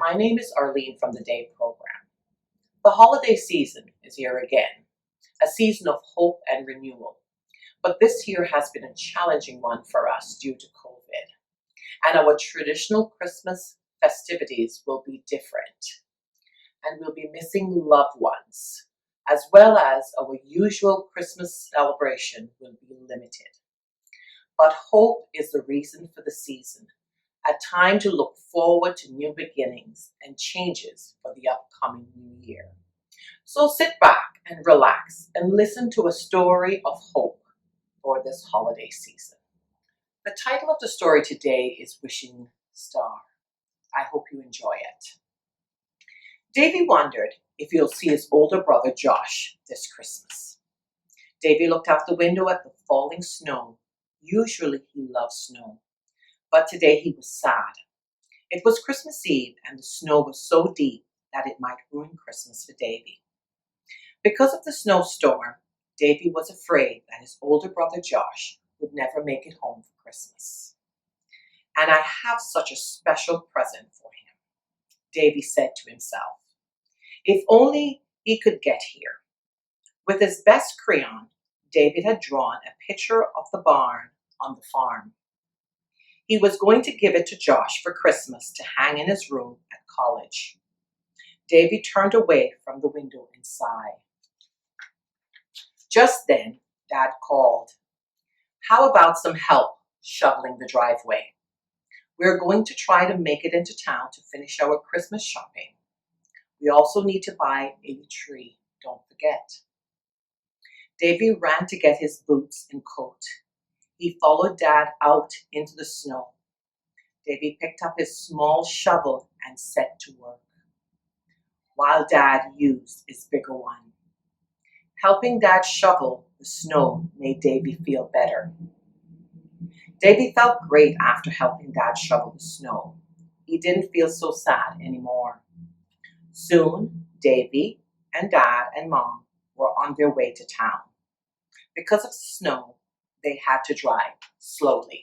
My name is Arleen from the Day program. The holiday season is here again, a season of hope and renewal. But this year has been a challenging one for us due to COVID, and our traditional Christmas festivities will be different, and we'll be missing loved ones, as well as our usual Christmas celebration will be limited. But hope is the reason for the season, a time to look forward to new beginnings and changes for the upcoming new year. So sit back and relax and listen to a story of hope for this holiday season. The title of the story today is Wishing Star. I hope you enjoy it. Davy wondered if he'll see his older brother Josh this Christmas. Davy looked out the window at the falling snow. Usually he loves snow, but today he was sad. It was Christmas Eve and the snow was so deep that it might ruin Christmas for Davy. Because of the snowstorm, Davy was afraid that his older brother Josh would never make it home for Christmas. And I have such a special present for him, Davy said to himself. If only he could get here. With his best crayon, David had drawn a picture of the barn on the farm. He was going to give it to Josh for Christmas to hang in his room at college. Davy turned away from the window and sighed. Just then, Dad called. How about some help shoveling the driveway? We're going to try to make it into town to finish our Christmas shopping. We also need to buy a tree, don't forget. Davy ran to get his boots and coat. He followed Dad out into the snow. Davy picked up his small shovel and set to work, while Dad used his bigger one. Helping Dad shovel the snow made Davy feel better. Davy felt great after helping Dad shovel the snow. He didn't feel so sad anymore. Soon, Davy and Dad and Mom were on their way to town. Because of the snow, they had to drive slowly.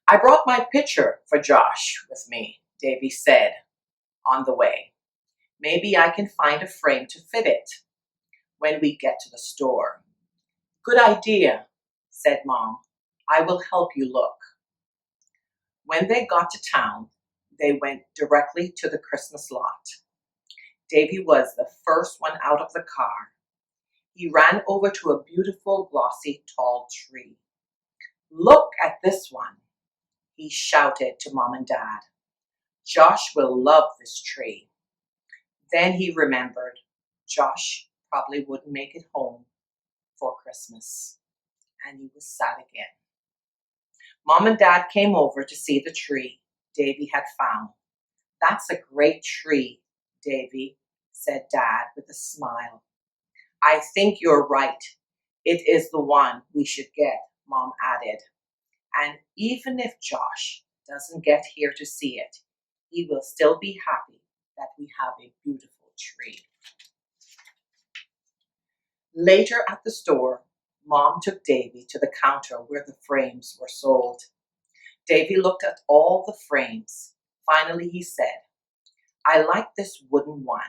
I brought my picture for Josh with me, Davy said on the way. Maybe I can find a frame to fit it when we get to the store. Good idea, said Mom. I will help you look. When they got to town, they went directly to the Christmas lot. Davy was the first one out of the car. He ran over to a beautiful, glossy, tall tree. Look at this one, he shouted to Mom and Dad. Josh will love this tree. Then he remembered Josh probably wouldn't make it home for Christmas, and he was sad again. Mom and Dad came over to see the tree Davy had found. That's a great tree, Davy, said Dad with a smile. I think you're right. It is the one we should get, Mom added. And even if Josh doesn't get here to see it, he will still be happy that we have a beautiful tree. Later at the store, Mom took Davy to the counter where the frames were sold. Davy looked at all the frames. Finally, he said, I like this wooden one.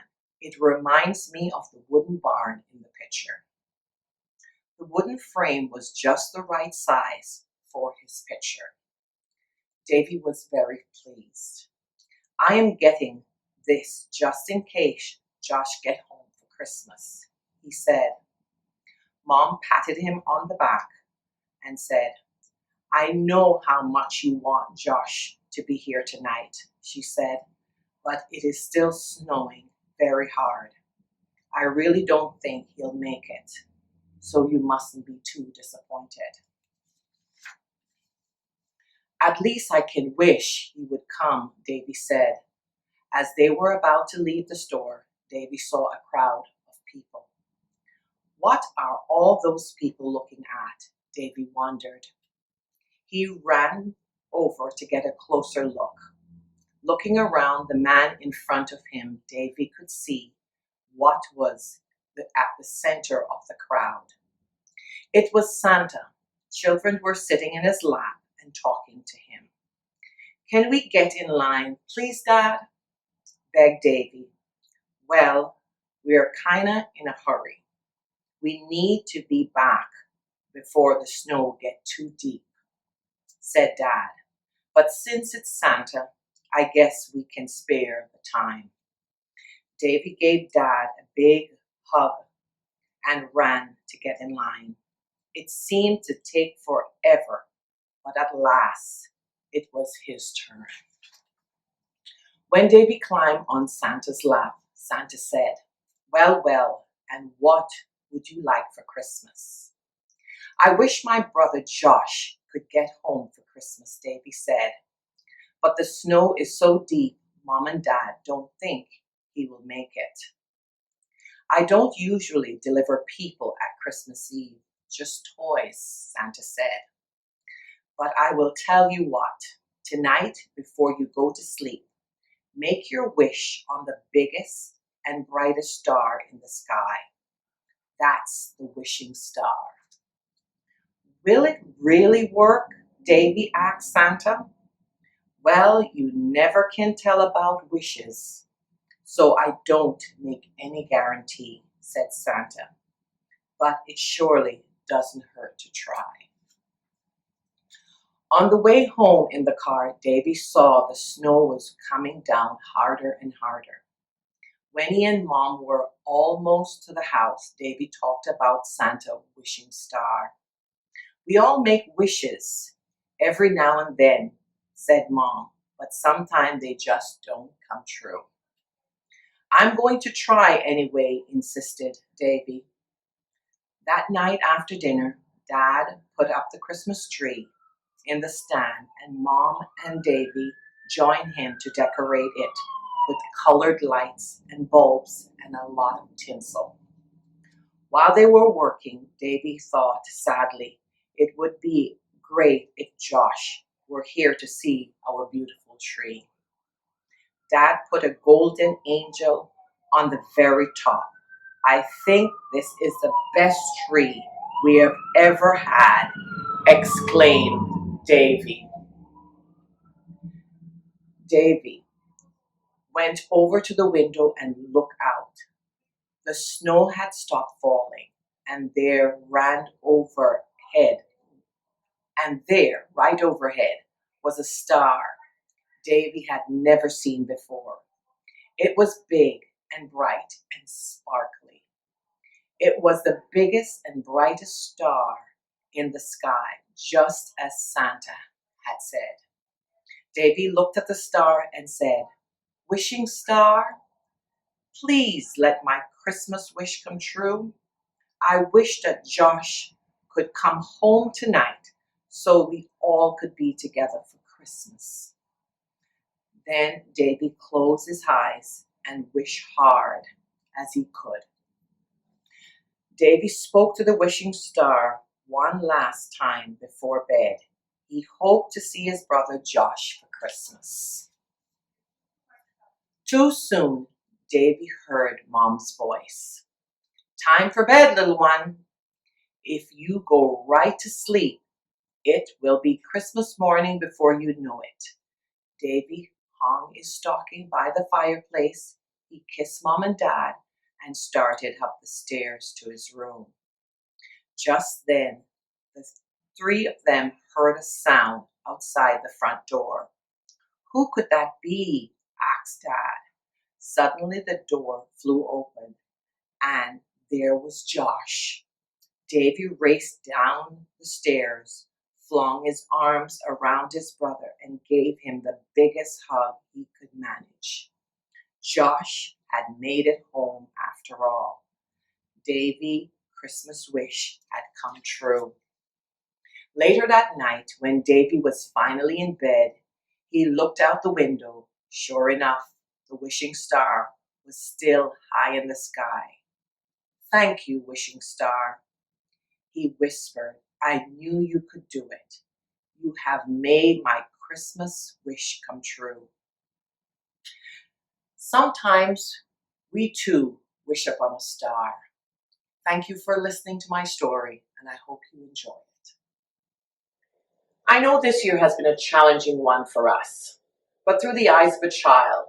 It reminds me of the wooden barn in the picture. The wooden frame was just the right size for his picture. Davy was very pleased. I am getting this just in case Josh gets home for Christmas, he said. Mom patted him on the back and said, I know how much you want Josh to be here tonight, she said, but it is still snowing very hard. I really don't think he'll make it, so you mustn't be too disappointed. At least I can wish he would come, Davy said. As they were about to leave the store, Davy saw a crowd of people. What are all those people looking at? Davy wondered. He ran over to get a closer look. Looking around the man in front of him, Davy could see what was at the center of the crowd. It was Santa. Children were sitting in his lap and talking to him. Can we get in line, please, Dad? Begged Davy. Well, we're kinda in a hurry. We need to be back before the snow gets too deep, said Dad. But since it's Santa, I guess we can spare the time. Davy gave Dad a big hug and ran to get in line. It seemed to take forever, but at last it was his turn. When Davy climbed on Santa's lap, Santa said, "Well, well, and what would you like for Christmas?" "I wish my brother Josh could get home for Christmas," Davy said. "But the snow is so deep, Mom and Dad don't think he will make it." "I don't usually deliver people at Christmas Eve, just toys," Santa said. "But I will tell you what, tonight before you go to sleep, make your wish on the biggest and brightest star in the sky. That's the wishing star." "Will it really work?" Davy asked Santa. "Well, you never can tell about wishes, so I don't make any guarantee," said Santa. "But it surely doesn't hurt to try." On the way home in the car, Davy saw the snow was coming down harder and harder. When he and Mom were almost to the house, Davy talked about Santa wishing star. "We all make wishes every now and then," said Mom, "but sometimes they just don't come true." "I'm going to try anyway," insisted Davy. That night after dinner, Dad put up the Christmas tree in the stand, and Mom and Davy joined him to decorate it with colored lights and bulbs and a lot of tinsel. While they were working, Davy thought sadly it would be great if Josh were here to see our beautiful tree. Dad put a golden angel on the very top. "I think this is the best tree we have ever had," exclaimed Davy. Davy went over to the window and looked out. The snow had stopped falling, and there, right overhead, was a star Davy had never seen before. It was big and bright and sparkly. It was the biggest and brightest star in the sky, just as Santa had said. Davy looked at the star and said, "Wishing star, please let my Christmas wish come true. I wish that Josh could come home tonight so we all could be together for Christmas." Then Davy closed his eyes and wished hard as he could. Davy spoke to the wishing star one last time before bed. He hoped to see his brother Josh for Christmas. Too soon, Davy heard Mom's voice. "Time for bed, little one. If you go right to sleep, it will be Christmas morning before you know it." Davy hung his stocking by the fireplace. He kissed Mom and Dad and started up the stairs to his room. Just then, the three of them heard a sound outside the front door. "Who could that be?" asked Dad. Suddenly the door flew open, and there was Josh. Davy raced down the stairs, flung his arms around his brother, and gave him the biggest hug he could manage. Josh had made it home after all. Davy's Christmas wish had come true. Later that night, when Davy was finally in bed, he looked out the window. Sure enough, the wishing star was still high in the sky. "Thank you, wishing star," he whispered. "I knew you could do it. You have made my Christmas wish come true." Sometimes we too wish upon a star. Thank you for listening to my story, and I hope you enjoy it. I know this year has been a challenging one for us. But through the eyes of a child,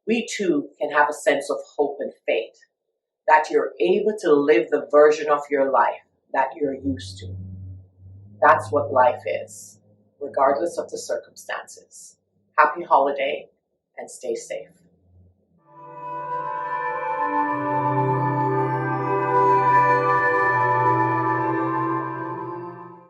we too can have a sense of hope and faith that you're able to live the version of your life that you're used to. That's what life is, regardless of the circumstances. Happy holiday and stay safe.